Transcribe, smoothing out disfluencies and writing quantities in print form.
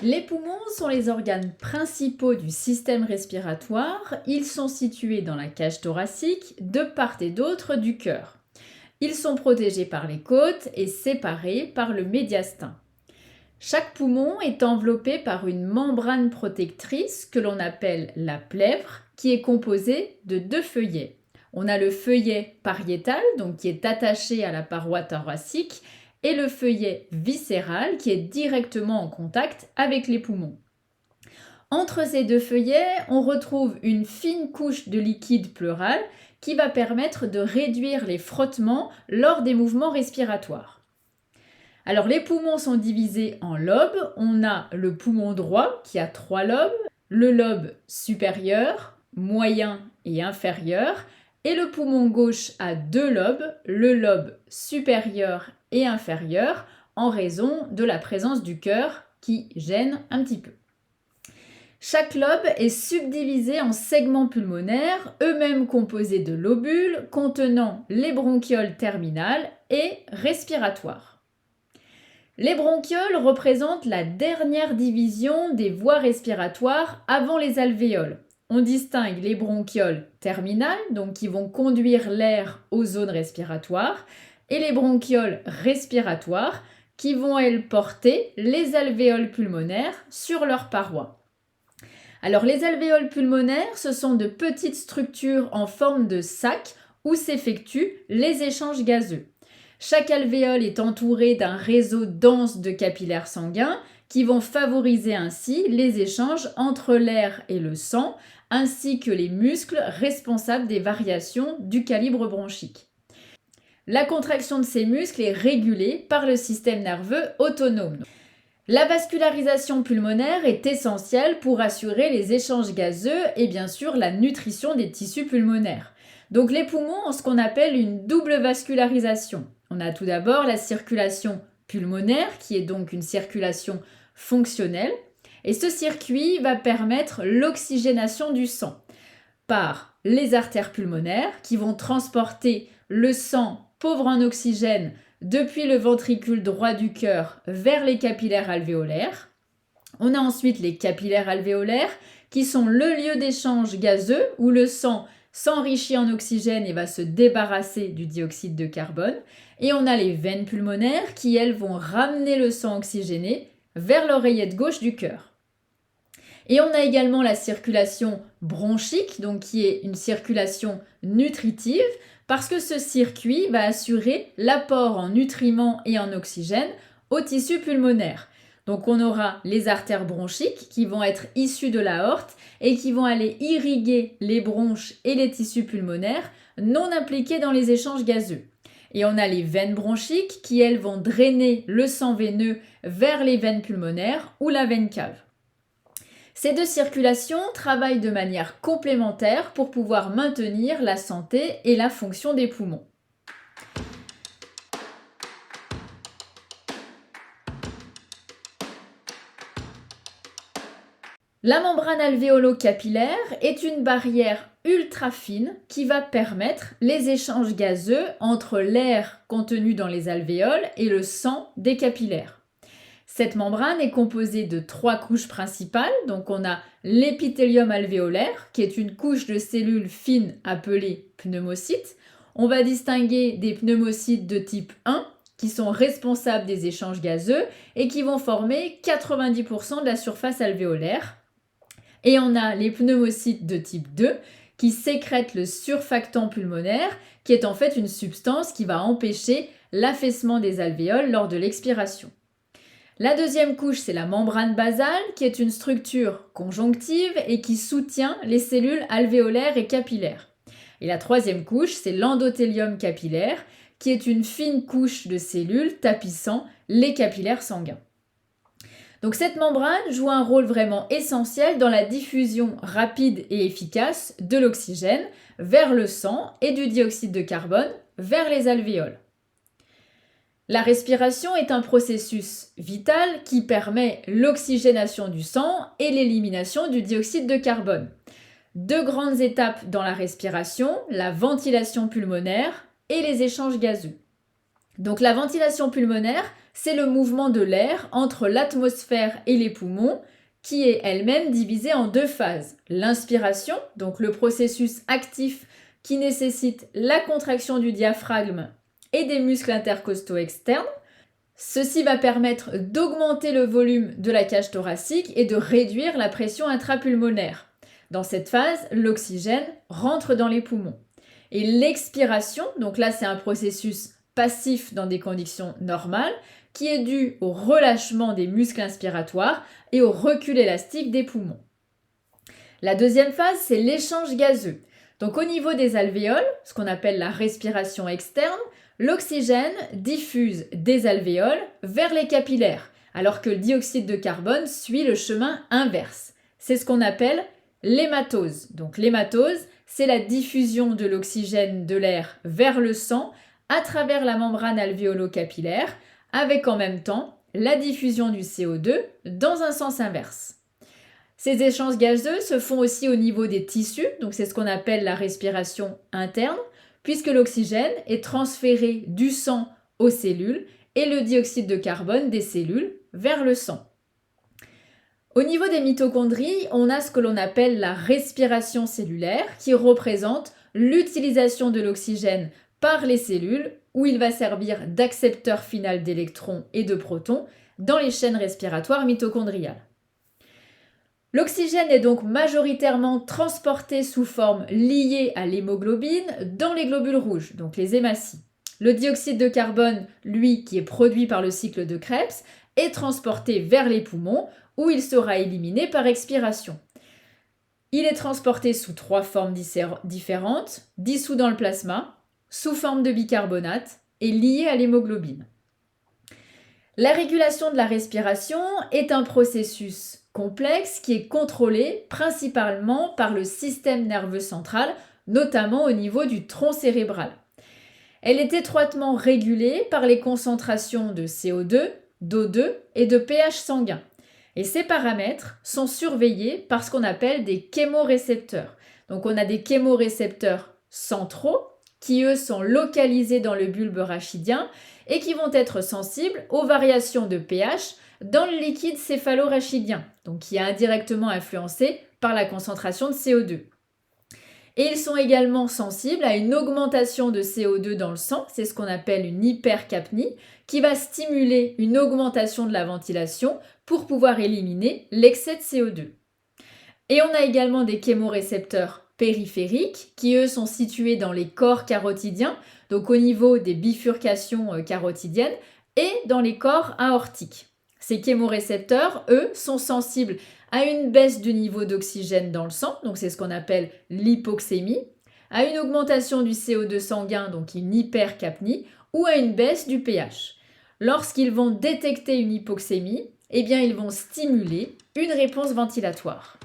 Les poumons sont les organes principaux du système respiratoire. Ils sont situés dans la cage thoracique, de part et d'autre du cœur. Ils sont protégés par les côtes et séparés par le médiastin. Chaque poumon est enveloppé par une membrane protectrice que l'on appelle la plèvre, qui est composée de deux feuillets. On a le feuillet pariétal, donc qui est attaché à la paroi thoracique, et le feuillet viscéral, qui est directement en contact avec les poumons. Entre ces deux feuillets, on retrouve une fine couche de liquide pleural qui va permettre de réduire les frottements lors des mouvements respiratoires. Alors les poumons sont divisés en lobes. On a le poumon droit qui a 3 lobes, le lobe supérieur, moyen et inférieur, et le poumon gauche a 2 lobes, le lobe supérieur et inférieur, en raison de la présence du cœur qui gêne un petit peu. Chaque lobe est subdivisé en segments pulmonaires, eux-mêmes composés de lobules contenant les bronchioles terminales et respiratoires. Les bronchioles représentent la dernière division des voies respiratoires avant les alvéoles. On distingue les bronchioles terminales, donc qui vont conduire l'air aux zones respiratoires, et les bronchioles respiratoires, qui vont, elles, porter les alvéoles pulmonaires sur leurs parois. Alors les alvéoles pulmonaires, ce sont de petites structures en forme de sac où s'effectuent les échanges gazeux. Chaque alvéole est entourée d'un réseau dense de capillaires sanguins qui vont favoriser ainsi les échanges entre l'air et le sang, ainsi que les muscles responsables des variations du calibre bronchique. La contraction de ces muscles est régulée par le système nerveux autonome. La vascularisation pulmonaire est essentielle pour assurer les échanges gazeux et bien sûr la nutrition des tissus pulmonaires. Donc les poumons ont ce qu'on appelle une double vascularisation. On a tout d'abord la circulation pulmonaire, qui est donc une circulation fonctionnelle, et ce circuit va permettre l'oxygénation du sang par les artères pulmonaires qui vont transporter le sang pauvre en oxygène depuis le ventricule droit du cœur vers les capillaires alvéolaires. On a ensuite les capillaires alvéolaires qui sont le lieu d'échange gazeux où le sang s'enrichit en oxygène et va se débarrasser du dioxyde de carbone. Et on a les veines pulmonaires qui, elles, vont ramener le sang oxygéné vers l'oreillette gauche du cœur. Et on a également la circulation bronchique, donc qui est une circulation nutritive, parce que ce circuit va assurer l'apport en nutriments et en oxygène au tissu pulmonaire. Donc on aura les artères bronchiques qui vont être issues de l'aorte et qui vont aller irriguer les bronches et les tissus pulmonaires non impliqués dans les échanges gazeux. Et on a les veines bronchiques qui, elles, vont drainer le sang veineux vers les veines pulmonaires ou la veine cave. Ces deux circulations travaillent de manière complémentaire pour pouvoir maintenir la santé et la fonction des poumons. La membrane alvéolo-capillaire est une barrière ultra fine qui va permettre les échanges gazeux entre l'air contenu dans les alvéoles et le sang des capillaires. Cette membrane est composée de 3 couches principales. Donc on a l'épithélium alvéolaire, qui est une couche de cellules fines appelées pneumocytes. On va distinguer des pneumocytes de type 1, qui sont responsables des échanges gazeux et qui vont former 90% de la surface alvéolaire. Et on a les pneumocytes de type 2, qui sécrètent le surfactant pulmonaire, qui est en fait une substance qui va empêcher l'affaissement des alvéoles lors de l'expiration. La deuxième couche, c'est la membrane basale, qui est une structure conjonctive et qui soutient les cellules alvéolaires et capillaires. Et la troisième couche, c'est l'endothélium capillaire, qui est une fine couche de cellules tapissant les capillaires sanguins. Donc cette membrane joue un rôle vraiment essentiel dans la diffusion rapide et efficace de l'oxygène vers le sang et du dioxyde de carbone vers les alvéoles. La respiration est un processus vital qui permet l'oxygénation du sang et l'élimination du dioxyde de carbone. 2 grandes étapes dans la respiration, la ventilation pulmonaire et les échanges gazeux. Donc la ventilation pulmonaire, c'est le mouvement de l'air entre l'atmosphère et les poumons, qui est elle-même divisée en deux phases. L'inspiration, donc le processus actif qui nécessite la contraction du diaphragme et des muscles intercostaux externes. Ceci va permettre d'augmenter le volume de la cage thoracique et de réduire la pression intrapulmonaire. Dans cette phase, l'oxygène rentre dans les poumons. Et l'expiration, donc là c'est un processus passif dans des conditions normales, qui est dû au relâchement des muscles inspiratoires et au recul élastique des poumons. La deuxième phase, c'est l'échange gazeux. Donc au niveau des alvéoles, ce qu'on appelle la respiration externe, l'oxygène diffuse des alvéoles vers les capillaires, alors que le dioxyde de carbone suit le chemin inverse. C'est ce qu'on appelle l'hématose. Donc l'hématose, c'est la diffusion de l'oxygène de l'air vers le sang à travers la membrane alvéolo-capillaire, avec en même temps la diffusion du CO2 dans un sens inverse. Ces échanges gazeux se font aussi au niveau des tissus, donc c'est ce qu'on appelle la respiration interne, puisque l'oxygène est transféré du sang aux cellules et le dioxyde de carbone des cellules vers le sang. Au niveau des mitochondries, on a ce que l'on appelle la respiration cellulaire, qui représente l'utilisation de l'oxygène par les cellules, où il va servir d'accepteur final d'électrons et de protons dans les chaînes respiratoires mitochondriales. L'oxygène est donc majoritairement transporté sous forme liée à l'hémoglobine dans les globules rouges, donc les hématies. Le dioxyde de carbone, lui, qui est produit par le cycle de Krebs, est transporté vers les poumons où il sera éliminé par expiration. Il est transporté sous trois formes différentes, dissous dans le plasma, sous forme de bicarbonate et lié à l'hémoglobine. La régulation de la respiration est un processus complexe qui est contrôlé principalement par le système nerveux central, notamment au niveau du tronc cérébral. Elle est étroitement régulée par les concentrations de CO2, d'O2 et de pH sanguin. Et ces paramètres sont surveillés par ce qu'on appelle des chémorécepteurs. Donc on a des chémorécepteurs centraux qui eux sont localisés dans le bulbe rachidien et qui vont être sensibles aux variations de pH dans le liquide céphalo-rachidien, donc qui est indirectement influencé par la concentration de CO2. Et ils sont également sensibles à une augmentation de CO2 dans le sang, c'est ce qu'on appelle une hypercapnie, qui va stimuler une augmentation de la ventilation pour pouvoir éliminer l'excès de CO2. Et on a également des chémorécepteurs périphériques qui eux sont situés dans les corps carotidiens, donc au niveau des bifurcations carotidiennes et dans les corps aortiques. Ces chémorécepteurs, eux, sont sensibles à une baisse du niveau d'oxygène dans le sang, donc c'est ce qu'on appelle l'hypoxémie, à une augmentation du CO2 sanguin, donc une hypercapnie, ou à une baisse du pH. Lorsqu'ils vont détecter une hypoxémie, eh bien, ils vont stimuler une réponse ventilatoire.